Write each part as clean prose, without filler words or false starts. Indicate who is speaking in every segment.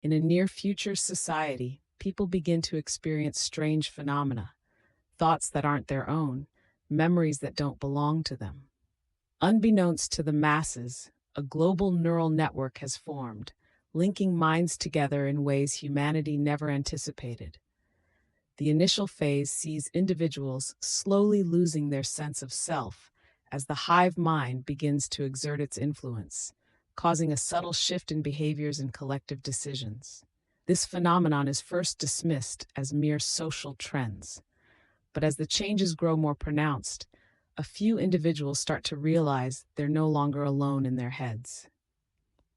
Speaker 1: In a near-future society, people begin to experience strange phenomena, thoughts that aren't their own, memories that don't belong to them. Unbeknownst to the masses, a global neural network has formed, linking minds together in ways humanity never anticipated. The initial phase sees individuals slowly losing their sense of self as the hive mind begins to exert its influence, causing a subtle shift in behaviors and collective decisions. This phenomenon is first dismissed as mere social trends, but as the changes grow more pronounced, a few individuals start to realize they're no longer alone in their heads.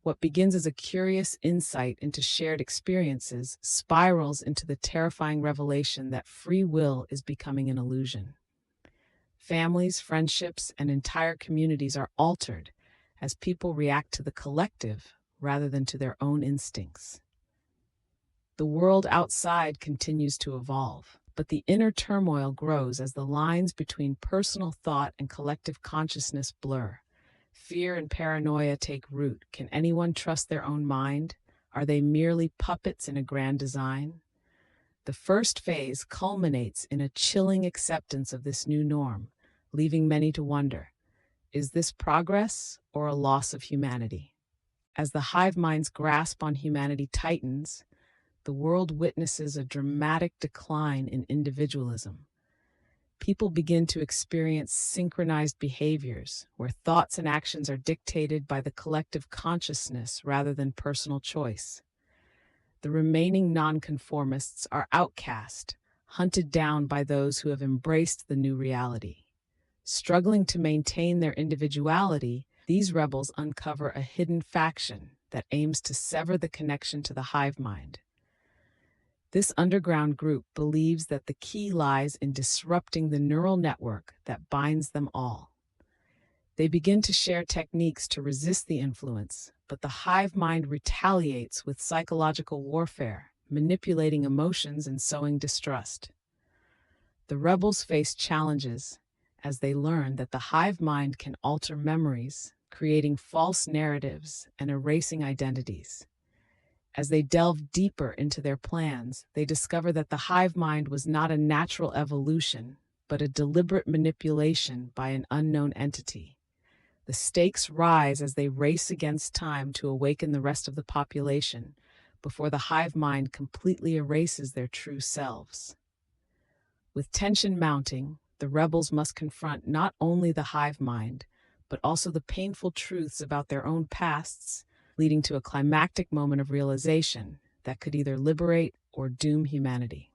Speaker 1: What begins as a curious insight into shared experiences spirals into the terrifying revelation that free will is becoming an illusion. Families, friendships, and entire communities are altered as people react to the collective rather than to their own instincts. The world outside continues to evolve, but the inner turmoil grows as the lines between personal thought and collective consciousness blur. Fear and paranoia take root. Can anyone trust their own mind? Are they merely puppets in a grand design? The first phase culminates in a chilling acceptance of this new norm, leaving many to wonder, is this progress or a loss of humanity? As the hive mind's grasp on humanity tightens, the world witnesses a dramatic decline in individualism. People begin to experience synchronized behaviors, where thoughts and actions are dictated by the collective consciousness rather than personal choice. The remaining nonconformists are outcast, hunted down by those who have embraced the new reality. Struggling to maintain their individuality, these rebels uncover a hidden faction that aims to sever the connection to the hive mind. This underground group believes that the key lies in disrupting the neural network that binds them all. They begin to share techniques to resist the influence, but the hive mind retaliates with psychological warfare, manipulating emotions and sowing distrust. The rebels face challenges as they learn that the hive mind can alter memories, creating false narratives and erasing identities. As they delve deeper into their plans, they discover that the hive mind was not a natural evolution, but a deliberate manipulation by an unknown entity. The stakes rise as they race against time to awaken the rest of the population before the hive mind completely erases their true selves. With tension mounting, the rebels must confront not only the hive mind, but also the painful truths about their own pasts, leading to a climactic moment of realization that could either liberate or doom humanity.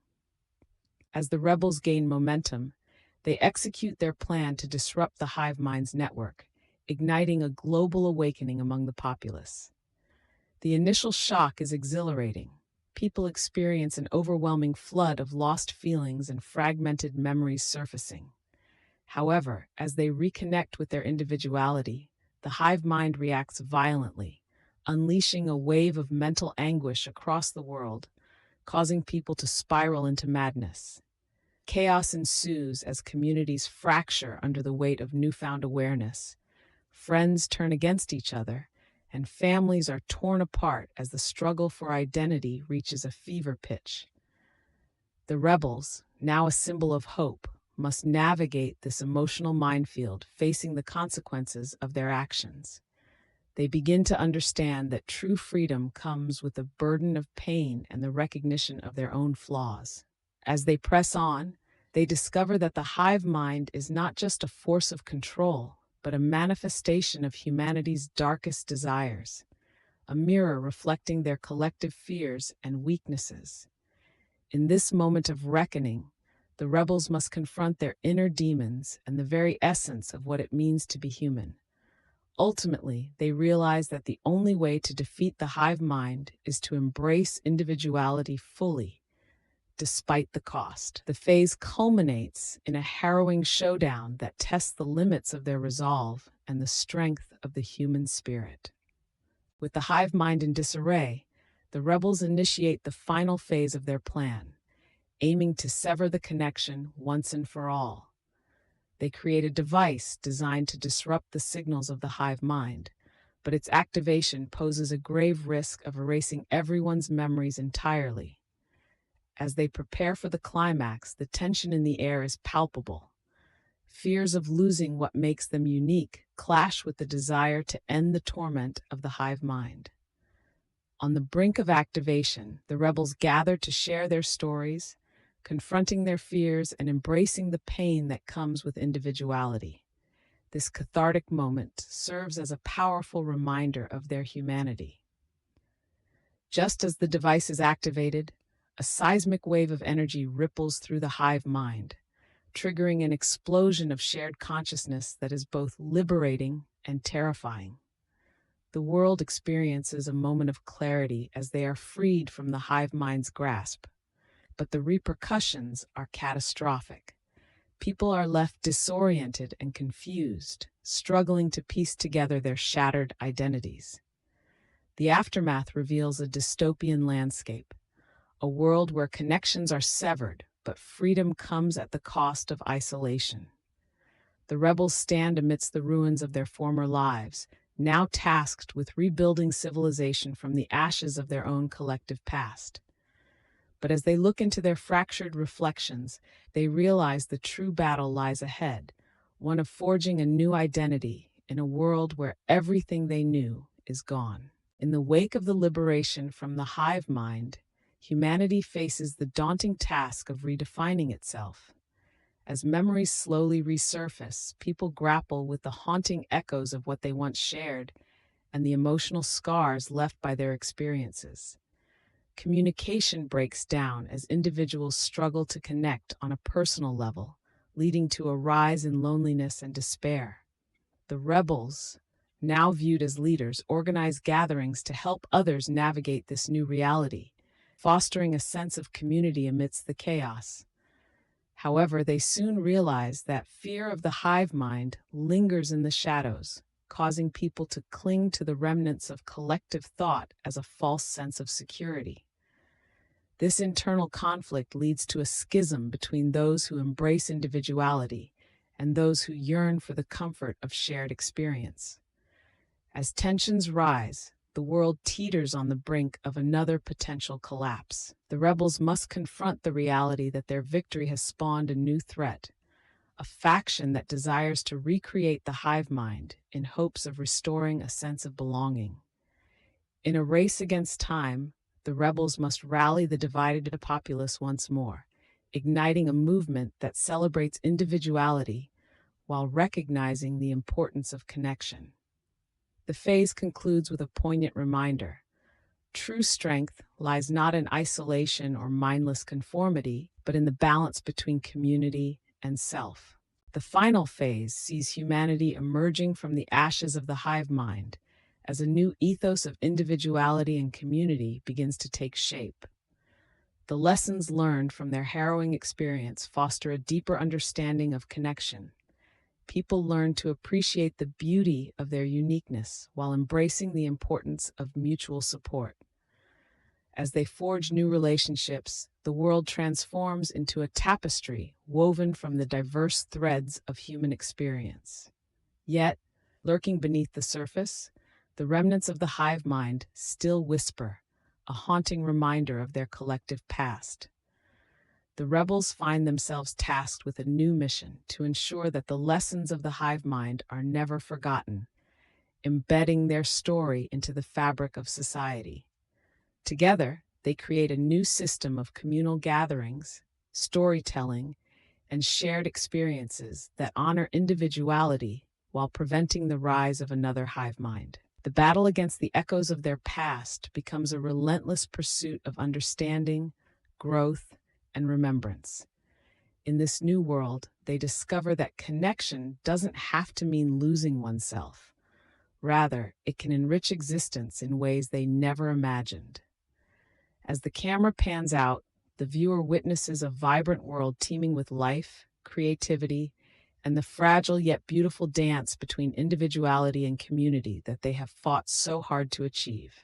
Speaker 1: As the rebels gain momentum, they execute their plan to disrupt the hive mind's network, igniting a global awakening among the populace. The initial shock is exhilarating. People experience an overwhelming flood of lost feelings and fragmented memories surfacing. However, as they reconnect with their individuality, the hive mind reacts violently, unleashing a wave of mental anguish across the world, causing people to spiral into madness. Chaos ensues as communities fracture under the weight of newfound awareness. Friends turn against each other, and families are torn apart as the struggle for identity reaches a fever pitch. The rebels, now a symbol of hope, must navigate this emotional minefield, facing the consequences of their actions. They begin to understand that true freedom comes with the burden of pain and the recognition of their own flaws. As they press on, they discover that the hive mind is not just a force of control, but a manifestation of humanity's darkest desires, a mirror reflecting their collective fears and weaknesses. In this moment of reckoning, the rebels must confront their inner demons and the very essence of what it means to be human. Ultimately, they realize that the only way to defeat the hive mind is to embrace individuality fully, despite the cost. The phase culminates in a harrowing showdown that tests the limits of their resolve and the strength of the human spirit. With the hive mind in disarray, the rebels initiate the final phase of their plan, aiming to sever the connection once and for all. They create a device designed to disrupt the signals of the hive mind, but its activation poses a grave risk of erasing everyone's memories entirely. As they prepare for the climax, the tension in the air is palpable. Fears of losing what makes them unique clash with the desire to end the torment of the hive mind. On the brink of activation, the rebels gather to share their stories, confronting their fears and embracing the pain that comes with individuality. This cathartic moment serves as a powerful reminder of their humanity. Just as the device is activated, a seismic wave of energy ripples through the hive mind, triggering an explosion of shared consciousness that is both liberating and terrifying. The world experiences a moment of clarity as they are freed from the hive mind's grasp, but the repercussions are catastrophic. People are left disoriented and confused, struggling to piece together their shattered identities. The aftermath reveals a dystopian landscape, a world where connections are severed, but freedom comes at the cost of isolation. The rebels stand amidst the ruins of their former lives, now tasked with rebuilding civilization from the ashes of their own collective past. But as they look into their fractured reflections, they realize the true battle lies ahead, one of forging a new identity in a world where everything they knew is gone. In the wake of the liberation from the hive mind, humanity faces the daunting task of redefining itself. As memories slowly resurface, people grapple with the haunting echoes of what they once shared and the emotional scars left by their experiences. Communication breaks down as individuals struggle to connect on a personal level, leading to a rise in loneliness and despair. The rebels, now viewed as leaders, organize gatherings to help others navigate this new reality, fostering a sense of community amidst the chaos. However, they soon realize that fear of the hive mind lingers in the shadows, causing people to cling to the remnants of collective thought as a false sense of security. This internal conflict leads to a schism between those who embrace individuality and those who yearn for the comfort of shared experience. As tensions rise, the world teeters on the brink of another potential collapse. The rebels must confront the reality that their victory has spawned a new threat, a faction that desires to recreate the hive mind in hopes of restoring a sense of belonging. In a race against time, the rebels must rally the divided populace once more, igniting a movement that celebrates individuality while recognizing the importance of connection. The phase concludes with a poignant reminder. True strength lies not in isolation or mindless conformity, but in the balance between community and self. The final phase sees humanity emerging from the ashes of the hive mind as a new ethos of individuality and community begins to take shape. The lessons learned from their harrowing experience foster a deeper understanding of connection. People learn to appreciate the beauty of their uniqueness while embracing the importance of mutual support. As they forge new relationships, the world transforms into a tapestry woven from the diverse threads of human experience. Yet, lurking beneath the surface, the remnants of the hive mind still whisper, a haunting reminder of their collective past. The rebels find themselves tasked with a new mission to ensure that the lessons of the hive mind are never forgotten, embedding their story into the fabric of society. Together, they create a new system of communal gatherings, storytelling, and shared experiences that honor individuality while preventing the rise of another hive mind. The battle against the echoes of their past becomes a relentless pursuit of understanding, growth, and remembrance. In this new world, they discover that connection doesn't have to mean losing oneself. Rather, it can enrich existence in ways they never imagined. As the camera pans out, the viewer witnesses a vibrant world teeming with life, creativity, and the fragile yet beautiful dance between individuality and community that they have fought so hard to achieve.